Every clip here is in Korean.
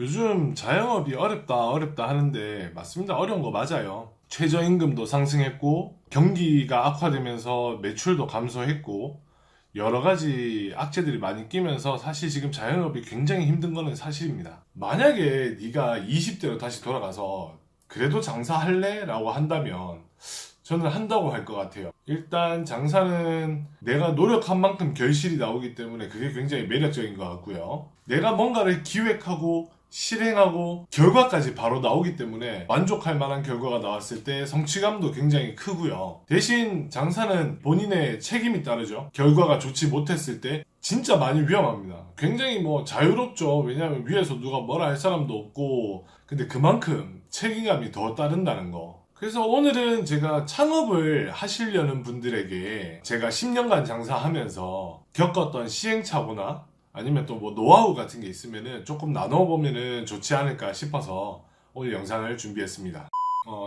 요즘 자영업이 어렵다 하는데 맞습니다. 어려운 거 맞아요. 최저임금도 상승했고 경기가 악화되면서 매출도 감소했고 여러 가지 악재들이 많이 끼면서 사실 지금 자영업이 굉장히 힘든 거는 사실입니다. 만약에 네가 20대로 다시 돌아가서 그래도 장사할래? 라고 한다면 저는 한다고 할 것 같아요. 일단 장사는 내가 노력한 만큼 결실이 나오기 때문에 그게 굉장히 매력적인 것 같고요. 내가 뭔가를 기획하고 실행하고 결과까지 바로 나오기 때문에 만족할 만한 결과가 나왔을 때 성취감도 굉장히 크고요. 대신 장사는 본인의 책임이 따르죠. 결과가 좋지 못했을 때 진짜 많이 위험합니다. 굉장히 자유롭죠. 왜냐하면 위에서 누가 뭐라 할 사람도 없고, 근데 그만큼 책임감이 더 따른다는 거. 그래서 오늘은 제가 창업을 하시려는 분들에게 제가 10년간 장사하면서 겪었던 시행착오나 아니면 또 노하우 같은 게 있으면은 조금 나눠보면은 좋지 않을까 싶어서 오늘 영상을 준비했습니다.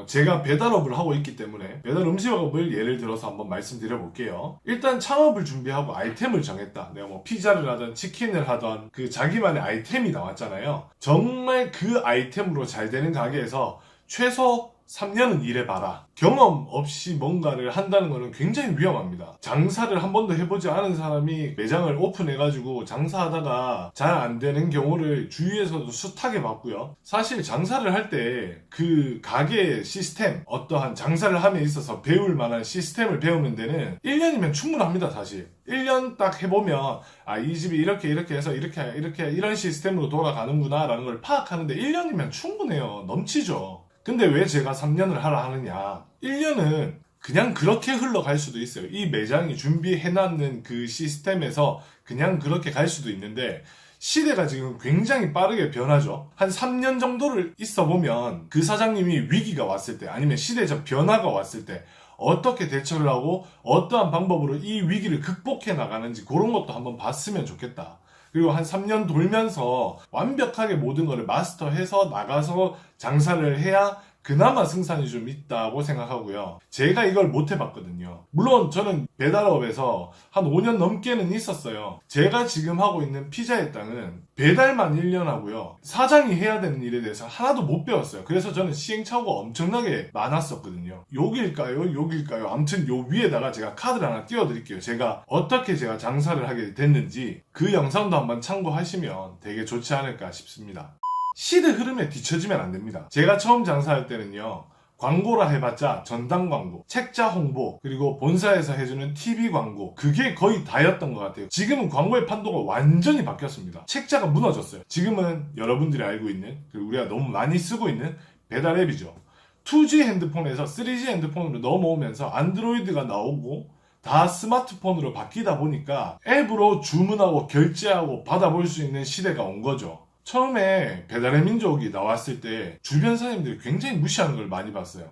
제가 배달업을 하고 있기 때문에 배달 음식업을 예를 들어서 한번 말씀드려 볼게요. 일단 창업을 준비하고 아이템을 정했다. 내가 피자를 하던 치킨을 하던 그 자기만의 아이템이 나왔잖아요. 정말 그 아이템으로 잘 되는 가게에서 최소 3년은 일해봐라. 경험 없이 뭔가를 한다는 것은 굉장히 위험합니다. 장사를 한 번도 해보지 않은 사람이 매장을 오픈해가지고 장사하다가 잘 안 되는 경우를 주위에서도 숱하게 봤고요. 사실 장사를 할 때 그 가게 시스템, 어떠한 장사를 함에 있어서 배울 만한 시스템을 배우는 데는 1년이면 충분합니다, 사실. 1년 딱 해보면 이 집이 이렇게 해서 이렇게 이런 시스템으로 돌아가는구나 라는 걸 파악하는데 1년이면 충분해요. 넘치죠. 근데 왜 제가 3년을 하라 하느냐? 1년은 그냥 그렇게 흘러갈 수도 있어요. 이 매장이 준비해놨는 그 시스템에서 그냥 그렇게 갈 수도 있는데 시대가 지금 굉장히 빠르게 변하죠. 한 3년 정도를 있어 보면 그 사장님이 위기가 왔을 때 아니면 시대적 변화가 왔을 때 어떻게 대처를 하고 어떠한 방법으로 이 위기를 극복해 나가는지 그런 것도 한번 봤으면 좋겠다. 그리고 한 3년 돌면서 완벽하게 모든 것을 마스터해서 나가서 장사를 해야 그나마 승산이 좀 있다고 생각하고요. 제가 이걸 못 해봤거든요. 물론 저는 배달업에서 한 5년 넘게는 있었어요. 제가 지금 하고 있는 피자의 땅은 배달만 1년 하고요. 사장이 해야 되는 일에 대해서 하나도 못 배웠어요. 그래서 저는 시행착오가 엄청나게 많았었거든요. 욕일까요? 아무튼 요 위에다가 제가 카드를 하나 띄워드릴게요. 어떻게 제가 장사를 하게 됐는지 그 영상도 한번 참고하시면 되게 좋지 않을까 싶습니다. 시대 흐름에 뒤처지면 안 됩니다. 제가 처음 장사할 때는요. 광고라 해봤자 전당 광고, 책자 홍보, 그리고 본사에서 해주는 TV 광고 그게 거의 다였던 것 같아요. 지금은 광고의 판도가 완전히 바뀌었습니다. 책자가 무너졌어요. 지금은 여러분들이 알고 있는 그리고 우리가 너무 많이 쓰고 있는 배달 앱이죠. 2G 핸드폰에서 3G 핸드폰으로 넘어오면서 안드로이드가 나오고 다 스마트폰으로 바뀌다 보니까 앱으로 주문하고 결제하고 받아볼 수 있는 시대가 온 거죠. 처음에 배달의 민족이 나왔을 때 주변 사람들이 굉장히 무시하는 걸 많이 봤어요.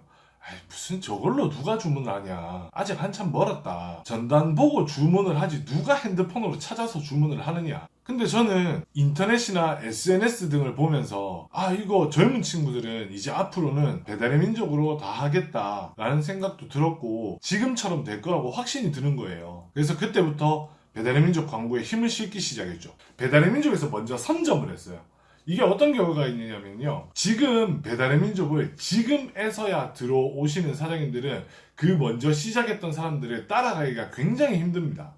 무슨 저걸로 누가 주문을 하냐. 아직 한참 멀었다. 전단 보고 주문을 하지 누가 핸드폰으로 찾아서 주문을 하느냐. 근데 저는 인터넷이나 SNS 등을 보면서 이거 젊은 친구들은 이제 앞으로는 배달의 민족으로 다 하겠다 라는 생각도 들었고 지금처럼 될 거라고 확신이 드는 거예요. 그래서 그때부터 배달의 민족 광고에 힘을 싣기 시작했죠. 배달의 민족에서 먼저 선점을 했어요. 이게 어떤 경우가 있느냐면요. 지금 배달의 민족을 지금에서야 들어오시는 사장님들은 그 먼저 시작했던 사람들을 따라가기가 굉장히 힘듭니다.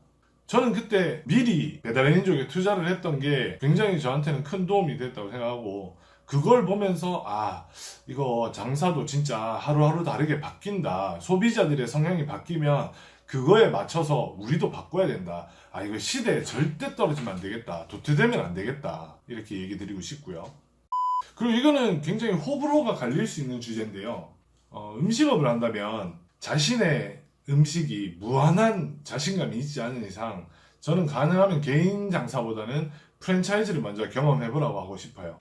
저는 그때 미리 배달의 민족에 투자를 했던 게 굉장히 저한테는 큰 도움이 됐다고 생각하고 그걸 보면서 이거 장사도 진짜 하루하루 다르게 바뀐다. 소비자들의 성향이 바뀌면 그거에 맞춰서 우리도 바꿔야 된다. 이거 시대에 절대 떨어지면 안 되겠다. 도태되면 안 되겠다. 이렇게 얘기 드리고 싶고요. 그리고 이거는 굉장히 호불호가 갈릴 수 있는 주제인데요. 음식업을 한다면 자신의 음식이 무한한 자신감이 있지 않은 이상 저는 가능하면 개인 장사보다는 프랜차이즈를 먼저 경험해보라고 하고 싶어요.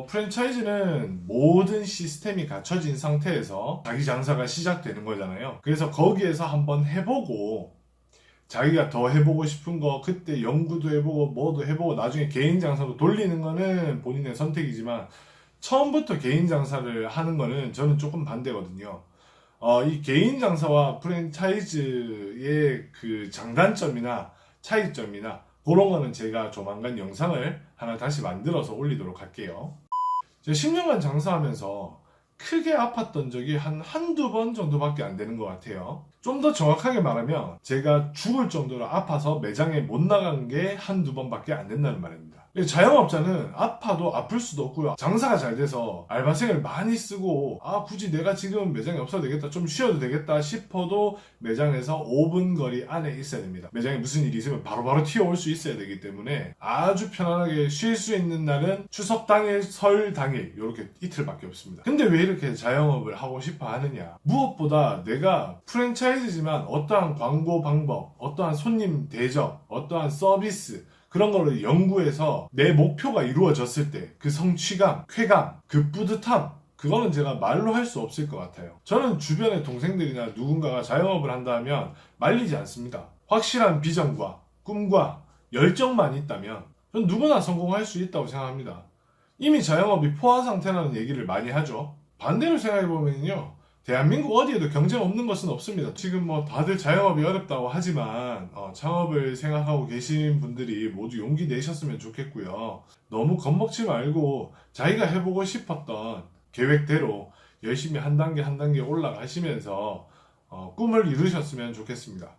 프랜차이즈는 모든 시스템이 갖춰진 상태에서 자기 장사가 시작되는 거잖아요. 그래서 거기에서 한번 해보고 자기가 더 해보고 싶은 거 그때 연구도 해보고 뭐도 해보고 나중에 개인 장사로 돌리는 거는 본인의 선택이지만 처음부터 개인 장사를 하는 거는 저는 조금 반대거든요. 이 개인 장사와 프랜차이즈의 그 장단점이나 차이점이나 그런 거는 제가 조만간 영상을 하나 다시 만들어서 올리도록 할게요. 제가 10년간 장사하면서 크게 아팠던 적이 한두 번 정도밖에 안 되는 것 같아요. 좀 더 정확하게 말하면 제가 죽을 정도로 아파서 매장에 못 나간 게 한두 번밖에 안 된다는 말입니다. 자영업자는 아파도 아플 수도 없고요. 장사가 잘 돼서 알바생을 많이 쓰고 굳이 내가 지금 매장에 없어도 되겠다, 좀 쉬어도 되겠다 싶어도 매장에서 5분 거리 안에 있어야 됩니다. 매장에 무슨 일이 있으면 바로바로 튀어올 수 있어야 되기 때문에 아주 편안하게 쉴 수 있는 날은 추석 당일, 설 당일 이렇게 이틀밖에 없습니다. 근데 왜 이렇게 자영업을 하고 싶어 하느냐? 무엇보다 내가 프랜차이즈지만 어떠한 광고 방법, 어떠한 손님 대접, 어떠한 서비스 그런 거를 연구해서 내 목표가 이루어졌을 때 그 성취감, 쾌감, 그 뿌듯함 그거는 제가 말로 할 수 없을 것 같아요. 저는 주변의 동생들이나 누군가가 자영업을 한다면 말리지 않습니다. 확실한 비전과 꿈과 열정만 있다면 전 누구나 성공할 수 있다고 생각합니다. 이미 자영업이 포화 상태라는 얘기를 많이 하죠. 반대로 생각해보면요, 대한민국 어디에도 경쟁 없는 것은 없습니다. 지금 뭐 다들 자영업이 어렵다고 하지만 창업을 생각하고 계신 분들이 모두 용기 내셨으면 좋겠고요. 너무 겁먹지 말고 자기가 해보고 싶었던 계획대로 열심히 한 단계 한 단계 올라가시면서 꿈을 이루셨으면 좋겠습니다.